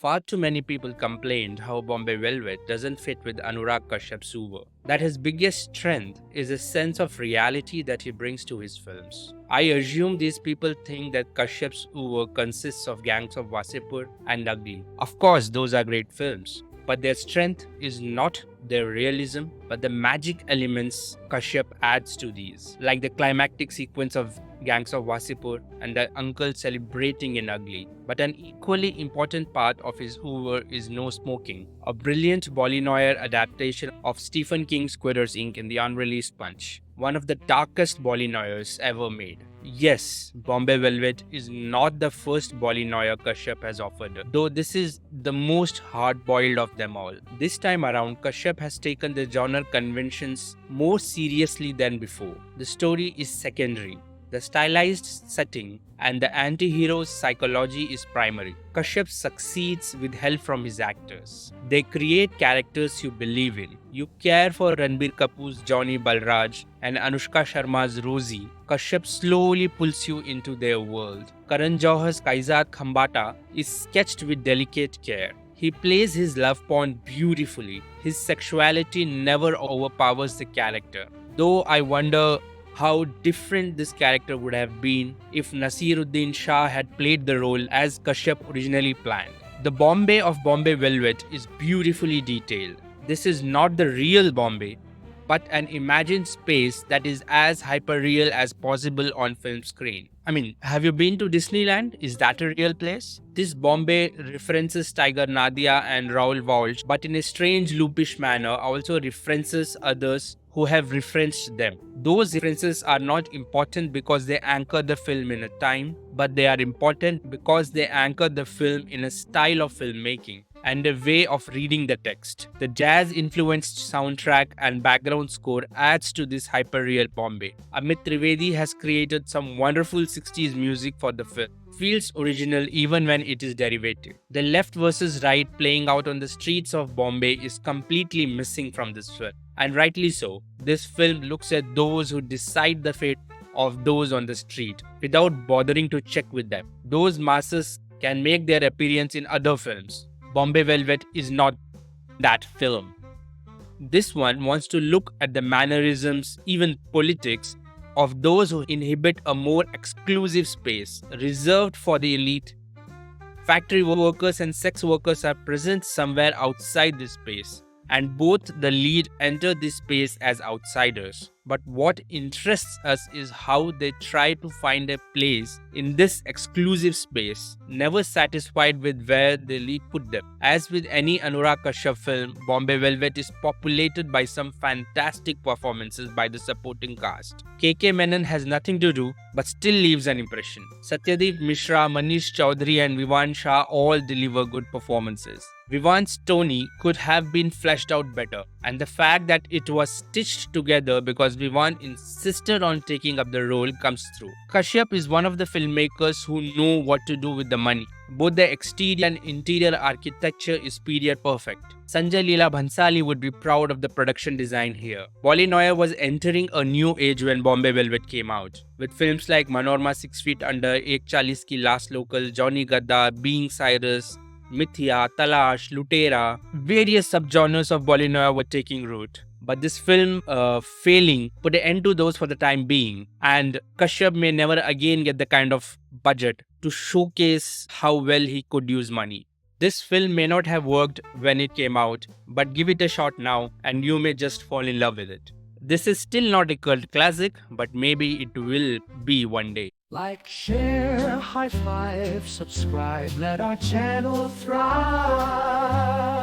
Far too many people complained how Bombay Velvet doesn't fit with Anurag Kashyap's oeuvre. That his biggest strength is a sense of reality that he brings to his films. I assume these people think that Kashyap's oeuvre consists of Gangs of Wasipur and Ugly. Of course, those are great films. But their strength is not their realism, but the magic elements Kashyap adds to these, like the climactic sequence of Gangs of Wasipur and the uncle celebrating in Ugly. But an equally important part of his oeuvre is No Smoking, a brilliant Noir adaptation of Stephen King's Quitters Inc. in the unreleased Punch, one of the darkest Noirs ever made. Yes, Bombay Velvet is not the first Noir Kashyap has offered, though this is the most hard-boiled of them all. This time around, Kashyap has taken the genre conventions more seriously than before. The story is secondary. The stylized setting and the anti-hero's psychology is primary. Kashyap succeeds with help from his actors. They create characters you believe in. You care for Ranbir Kapoor's Johnny Balraj and Anushka Sharma's Rosie. Kashyap slowly pulls you into their world. Karan Johar's Kaizad Khambata is sketched with delicate care. He plays his love porn beautifully. His sexuality never overpowers the character. Though I wonder how different this character would have been if Nasiruddin Shah had played the role as Kashyap originally planned. The Bombay of Bombay Velvet is beautifully detailed. This is not the real Bombay, but an imagined space that is as hyperreal as possible on film screen. I mean, have you been to Disneyland? Is that a real place? This Bombay references Tiger Nadia and Raoul Walsh, but in a strange loopish manner also references others who have referenced them. Those references are not important because they anchor the film in a time, but they are important because they anchor the film in a style of filmmaking and a way of reading the text. The jazz-influenced soundtrack and background score adds to this hyperreal Bombay. Amit Trivedi has created some wonderful 60s music for the film. Feels original even when it is derivative. The left versus right playing out on the streets of Bombay is completely missing from this film. And rightly so. This film looks at those who decide the fate of those on the street without bothering to check with them. Those masses can make their appearance in other films. Bombay Velvet is not that film. This one wants to look at the mannerisms, even politics, of those who inhabit a more exclusive space reserved for the elite. Factory workers and sex workers are present somewhere outside this space, and both the lead enter this space as outsiders. But what interests us is how they try to find a place in this exclusive space, never satisfied with where the lead put them. As with any Anurag Kashyap film, Bombay Velvet is populated by some fantastic performances by the supporting cast. K.K. Menon has nothing to do but still leaves an impression. Satyadeep Mishra, Manish Chaudhary and Vivan Shah all deliver good performances. Vivan's Tony could have been fleshed out better, and the fact that it was stitched together because Vivan insisted on taking up the role comes through. Kashyap is one of the filmmakers who know what to do with the money. Both the exterior and interior architecture is period perfect. Sanjay Leela Bhansali would be proud of the production design here. Noir was entering a new age when Bombay Velvet came out, with films like Manorama 6 Feet Under, Ek Chalis Ki Last Local, Johnny Gadda, Being Cyrus, Mithya, Talash, Lutera, various subgenres of Noir were taking root. But this film failing put an end to those for the time being, and Kashyap may never again get the kind of budget to showcase how well he could use money. This film may not have worked when it came out, but give it a shot now and you may just fall in love with it. This is still not a cult classic, but maybe it will be one day. Like, share, high five, subscribe, let our channel thrive.